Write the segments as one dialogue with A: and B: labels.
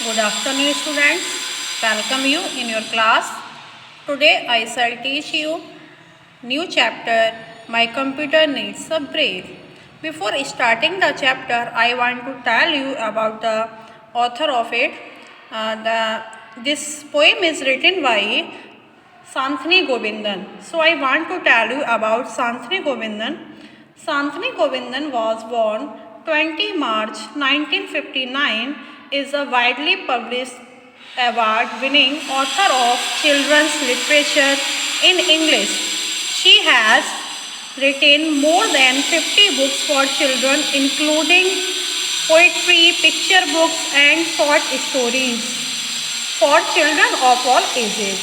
A: Good afternoon, students. Welcome you in your class. Today I shall teach you new chapter. My computer needs a break. Before starting the chapter, I want to tell you about the author of it. This poem is written by Santhini Govindan. So I want to tell you about Santhini Govindan. Santhini Govindan was born 20 March 1959, is a widely published award-winning author of children's literature in English. She has written more than 50 books for children, including poetry, picture books, and short stories for children of all ages.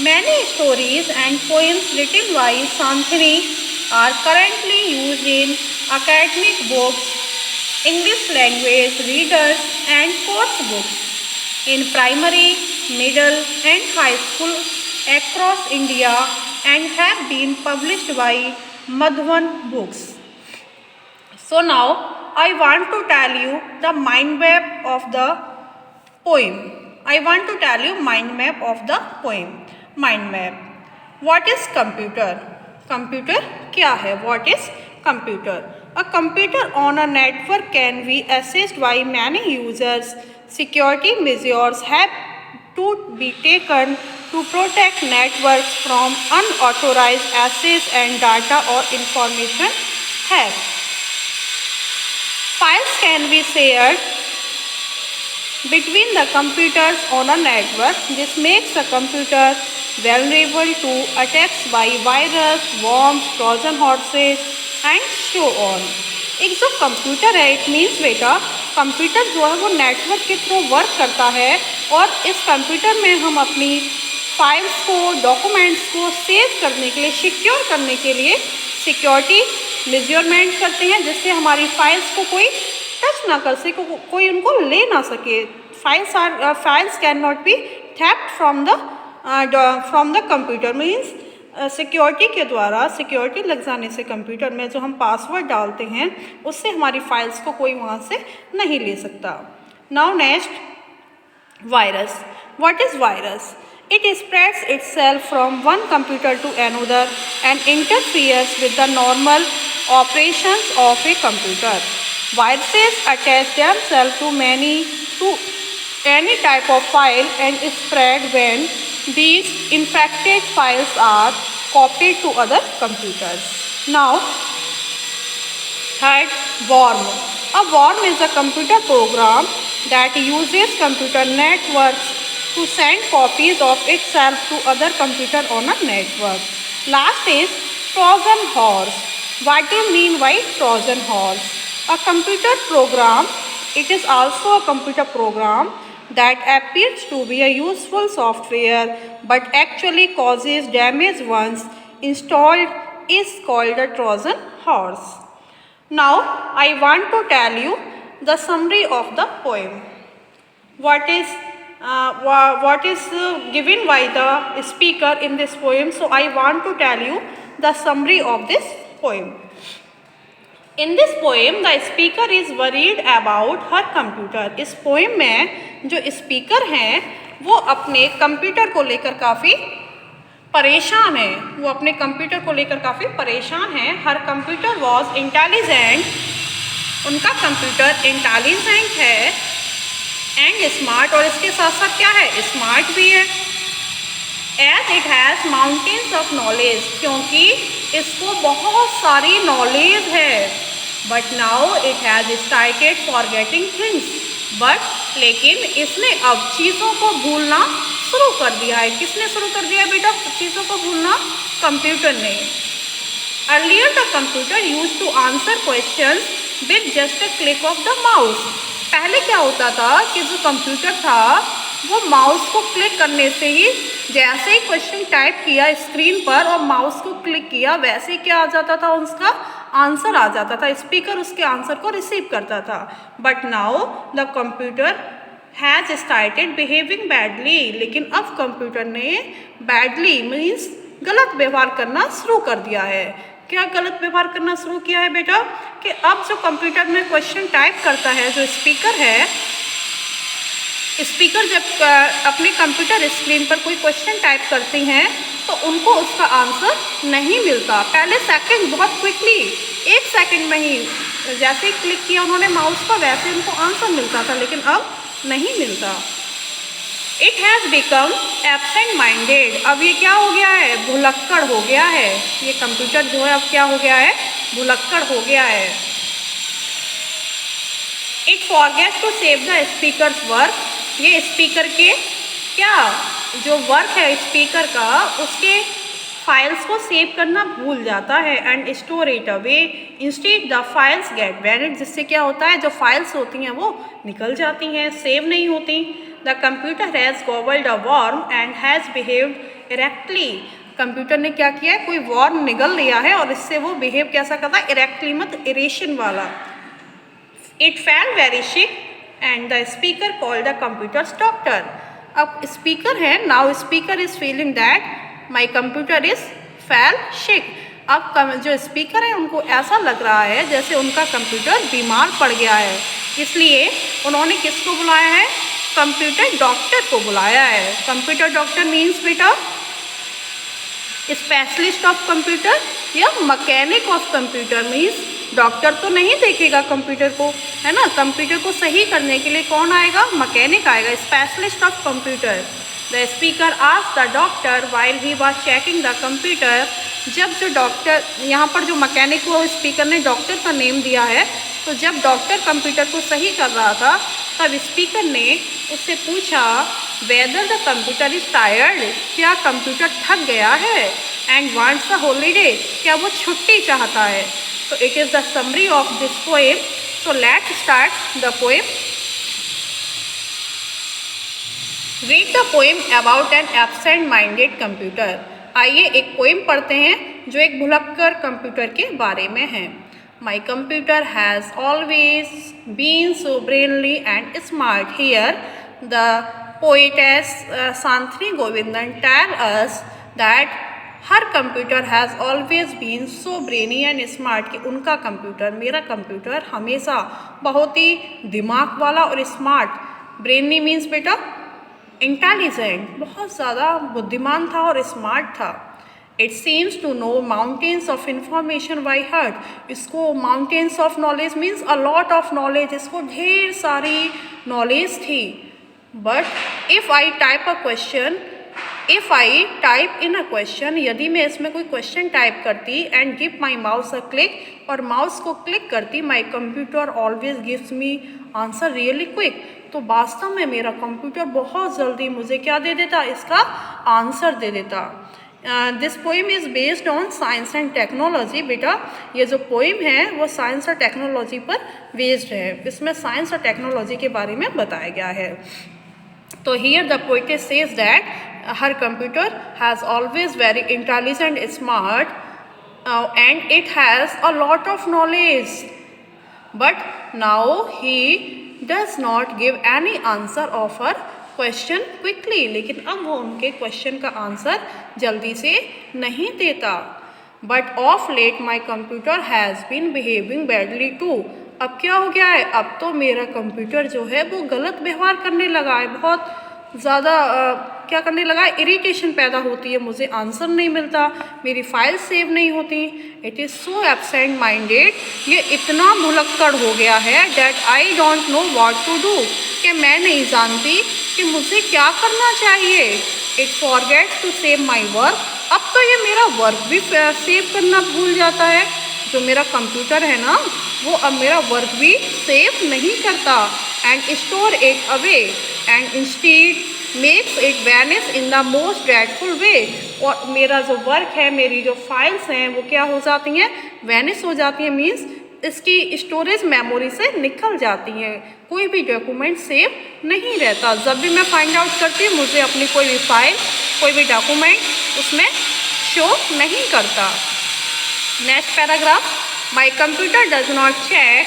A: Many stories and poems written by Santhini are currently used in academic books, English language readers, and course books in primary, middle, and high school across India and have been published by Madhavan Books. So now I want to tell you the mind map of the poem. I want to tell you mind map of the poem. Mind map. What is computer? Computer क्या है? What is computer? A computer on a network can be accessed by many users. Security measures have to be taken to protect networks from unauthorized access and data or information theft. Files can be shared between the computers on a network. This makes a computer vulnerable to attacks by virus, worms, Trojan horses and so on. एक जो computer है, it means बेटा computer जो है वो network के through work करता है और इस कंप्यूटर में हम अपनी फाइल्स को, डॉक्यूमेंट्स को सेव करने के लिए, सिक्योर करने के लिए सिक्योरिटी मेजरमेंट करते हैं, जिससे हमारी फाइल्स को कोई टच ना कर सके, कोई उनको ले ना सके. Files can not be theft from the computer. Means security के द्वारा, सिक्योरिटी लग जाने से कंप्यूटर में जो हम पासवर्ड डालते हैं उससे हमारी फाइल्स को कोई वहाँ से नहीं ले सकता. Now next, virus. What is virus? It spreads itself from one computer to another and interferes with the normal operations of a computer. Viruses attach themselves to any type of file and spread when these infected files are copied to other computers. Now, third, worm. A worm is a computer program that uses computer networks to send copies of itself to other computer on a network. Last is Trojan horse. What do you mean by Trojan horse? A computer program. It is also a computer program that appears to be a useful software but actually causes damage once installed is called a Trojan horse. Now I want to tell you the summary of the poem. What is given by the speaker in this poem. So I want to tell you the summary of this poem. In this poem the speaker is worried about her computer. इस poem में जो speaker हैं वो अपने computer को लेकर काफ़ी परेशान है. वो अपने कंप्यूटर को लेकर काफ़ी परेशान है. Her computer was intelligent. उनका कंप्यूटर इंटेलिजेंट है एंड स्मार्ट, और इसके साथ साथ क्या है, स्मार्ट भी है. As it has mountains of knowledge, क्योंकि इसको बहुत सारी नॉलेज है. But now it has started forgetting things. But लेकिन इसने अब चीज़ों को भूलना शुरू कर दिया है. किसने शुरू कर दिया है बेटा चीज़ों को भूलना? कंप्यूटर ने. Earlier the computer use to answer question with just a click of the mouse. पहले क्या होता था कि जो कंप्यूटर था वो माउस को क्लिक करने से ही, जैसे ही क्वेश्चन टाइप किया स्क्रीन पर और माउस को क्लिक किया, वैसे ही क्या आ जाता था, उसका आंसर आ जाता था. स्पीकर उसके आंसर को रिसीव करता था. But now the computer has started behaving badly. लेकिन अब कंप्यूटर ने बैडली मीन्स गलत व्यवहार करना शुरू कर दिया है. क्या गलत व्यवहार करना शुरू किया है बेटा? कि अब जो कंप्यूटर में क्वेश्चन टाइप करता है जो स्पीकर है स्पीकर जब अपने कंप्यूटर स्क्रीन पर कोई क्वेश्चन टाइप करती हैं तो उनको उसका आंसर नहीं मिलता। पहले सेकंड बहुत क्विकली 1 सेकंड में ही जैसे क्लिक किया उन्होंने माउस पर वैसे उनको आंसर मिलता था, लेकिन अब नहीं मिलता। It has become absent minded, अब ये क्या हो गया है, भुलक्कड़ हो गया है। ये कंप्यूटर जो है अब क्या हो गया है, भुलक्कड़ हो गया है। It forgets to save the speaker's work, ये स्पीकर के क्या जो वर्क है स्पीकर का उसके फाइल्स को सेव करना भूल जाता है। And store it away instead the files get buried, जिससे क्या होता है जो फाइल्स होती हैं वो निकल जाती हैं, सेव नहीं होती। The computer has gobbled a worm and has behaved erratically, computer ने क्या किया है, कोई वर्म निगल लिया है और इससे वो बिहेव कैसा करता है, इरेक्टली मत इरेशन वाला। It fail very sick and the speaker called the computers doctor, अब स्पीकर है, now speaker is feeling that my computer is fail सिक, अब जो स्पीकर है उनको ऐसा लग रहा है जैसे उनका कंप्यूटर बीमार पड़ गया है, इसलिए उन्होंने किसको बुलाया है, कंप्यूटर डॉक्टर को बुलाया है। कंप्यूटर डॉक्टर मीन्स बेटा स्पेशलिस्ट ऑफ कंप्यूटर या mechanic of computer, means doctor तो नहीं देखेगा कंप्यूटर को, है ना, कंप्यूटर को सही करने के लिए कौन आएगा, मैकेनिक आएगा, specialist of computer. The speaker asked the doctor while he was checking the computer, जब जो डॉक्टर यहाँ पर जो मैकेनिक को स्पीकर ने डॉक्टर का नेम दिया है, तो जब डॉक्टर कंप्यूटर को सही कर रहा था तब स्पीकर ने उससे पूछा whether the computer is tired, क्या कंप्यूटर थक गया है, एंड वांट्स द हॉलीडे, क्या वो छुट्टी चाहता है। तो it is the summary of this poem, so let's start the poem. Read the poem about an absent minded computer, आइए एक पोएम पढ़ते हैं जो एक भुलक्कड़ कंप्यूटर के बारे में है। My computer has always been so brainly and smart. Here, the poetess Santini Govindan tell us that her computer has always been so brainy and smart कि उनका कंप्यूटर, मेरा कंप्यूटर हमेशा बहुत ही दिमाग वाला और स्मार्ट, ब्रेनी मीन्स बेटा intelligent, बहुत ज़्यादा बुद्धिमान था और स्मार्ट था। It seems to know mountains of information by heart, इसको mountains of knowledge means a lot of knowledge, इसको ढेर सारी नॉलेज थी। But if I type a question, if I type in a question, यदि मैं इसमें कोई क्वेश्चन टाइप करती and give my mouse a click, और माउस को क्लिक करती, my computer always gives me answer really quick, तो वास्तव में मेरा कंप्यूटर बहुत जल्दी मुझे क्या दे देता, इसका आंसर दे देता। This poem is based on science and technology, बेटा ये जो पोएम है वो साइंस और टेक्नोलॉजी पर बेस्ड है, इसमें साइंस और टेक्नोलॉजी के बारे में बताया गया है। तो here the poetess says that her computer has always very intelligent smart and it has a lot of knowledge, but now he does not give any answer of her question quickly, लेकिन अब वो उनके question का answer जल्दी से नहीं देता। But of late my computer has been behaving badly too, अब क्या हो गया है, अब तो मेरा कंप्यूटर जो है वो गलत व्यवहार करने लगा है, बहुत ज़्यादा क्या करने लगा है, इरिटेशन पैदा होती है, मुझे आंसर नहीं मिलता, मेरी फाइल सेव नहीं होती। It is so absent minded, ये इतना भुलक्कड़ हो गया है that I don't know what to do, कि मैं नहीं जानती कि मुझे क्या करना चाहिए। It forgets to save my work, अब तो ये मेरा वर्क भी सेव करना भूल जाता है, जो मेरा कंप्यूटर है ना वो अब मेरा वर्क भी सेव नहीं करता। And store it away and instead makes it vanish in the most dreadful way, और मेरा जो वर्क है, मेरी जो फाइल्स हैं वो क्या हो जाती हैं, वैनिश हो जाती हैं, मीन्स इसकी स्टोरेज मेमोरी से निकल जाती हैं, कोई भी डॉक्यूमेंट सेव नहीं रहता। जब भी मैं फाइंड आउट करती हूँ मुझे अपनी कोई भी फाइल, कोई भी डॉक्यूमेंट उसमें शो नहीं करता। Next paragraph, my computer does not check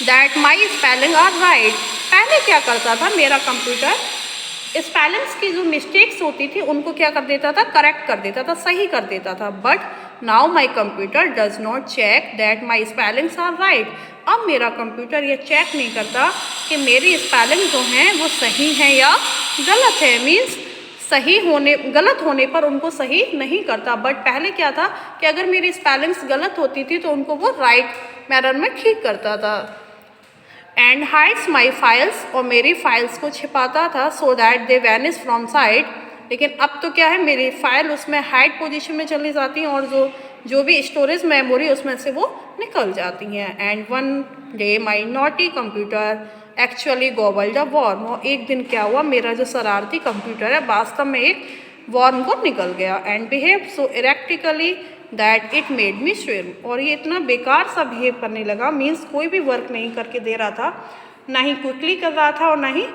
A: that my spelling are right, पहले क्या करता था मेरा कंप्यूटर, स्पेलिंग्स की जो मिस्टेक्स होती थी उनको क्या कर देता था, करेक्ट कर देता था, सही कर देता था। But now my computer does not check that my spellings are right, अब मेरा कंप्यूटर ये चेक नहीं करता कि मेरी स्पेलिंग जो हैं वो सही है या गलत है, मीन्स गलत होने पर उनको सही नहीं करता। बट पहले क्या था कि अगर मेरी स्पेलिंग्स गलत होती थी तो उनको वो राइट मैनर में ठीक करता था। एंड हाइड्स माई फाइल्स, और मेरी फाइल्स को छिपाता था, so that they vanish from site. लेकिन अब तो क्या है, मेरी फाइल उसमें हाइड पोजीशन में चली जाती हैं और जो भी स्टोरेज मेमोरी उसमें से वो निकल जाती हैं। And one day my naughty computer actually gobbled a worm, और एक दिन क्या हुआ, मेरा जो शरारती कंप्यूटर है वास्तव में एक वॉर्म को निकल गया। And behave so erratically that it made me swim, और ये इतना बेकार सा बिहेव करने लगा, मीन्स कोई भी वर्क नहीं करके दे रहा था, ना ही क्विकली कर रहा था और ना ही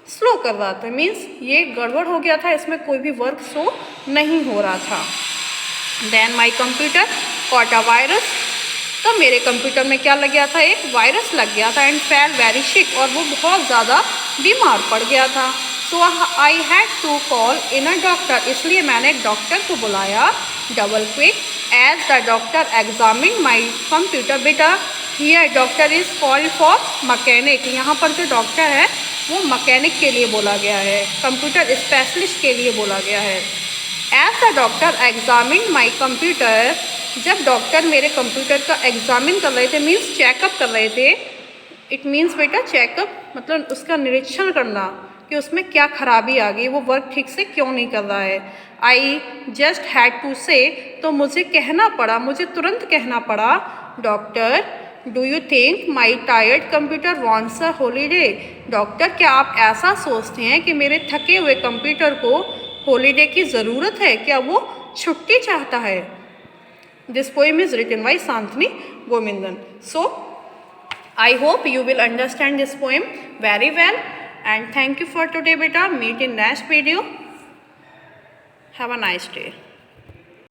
A: स्लो कर रहा था, मीन्स ये गड़बड़ हो गया था, इसमें कोई भी वर्क शो नहीं हो रहा था। Then my computer caught a virus, तो मेरे कंप्यूटर में क्या लग गया था, एक वायरस लग गया था। एंड फेल वेरी सिक, और वो बहुत ज़्यादा बीमार पड़ गया था। So I had to call in a doctor, इसलिए मैंने एक डॉक्टर को बुलाया double quick. As the doctor examine my computer, बेटा here doctor is called for mechanic, यहाँ पर जो डॉक्टर है वो मैकेनिक के लिए बोला गया है, कंप्यूटर स्पेशलिस्ट के लिए बोला गया है। As the doctor examine my computer, जब डॉक्टर मेरे कंप्यूटर का एग्जामिन कर रहे थे, मीन्स चेकअप कर रहे थे, इट मीन्स बेटा चेकअप मतलब उसका निरीक्षण करना कि उसमें क्या खराबी आ गई, वो वर्क ठीक से क्यों नहीं कर रहा है। आई जस्ट हैड टू से, तो मुझे कहना पड़ा, मुझे तुरंत कहना पड़ा, doctor do you think my tired computer wants a holiday, doctor क्या आप ऐसा सोचते हैं कि मेरे थके हुए कंप्यूटर को हॉलीडे की ज़रूरत है, क्या वो छुट्टी चाहता है। This poem is written by Shantani Govindan. So I hope you will understand this poem very well, and thank you for today beta. Meet in next video. Have a nice day.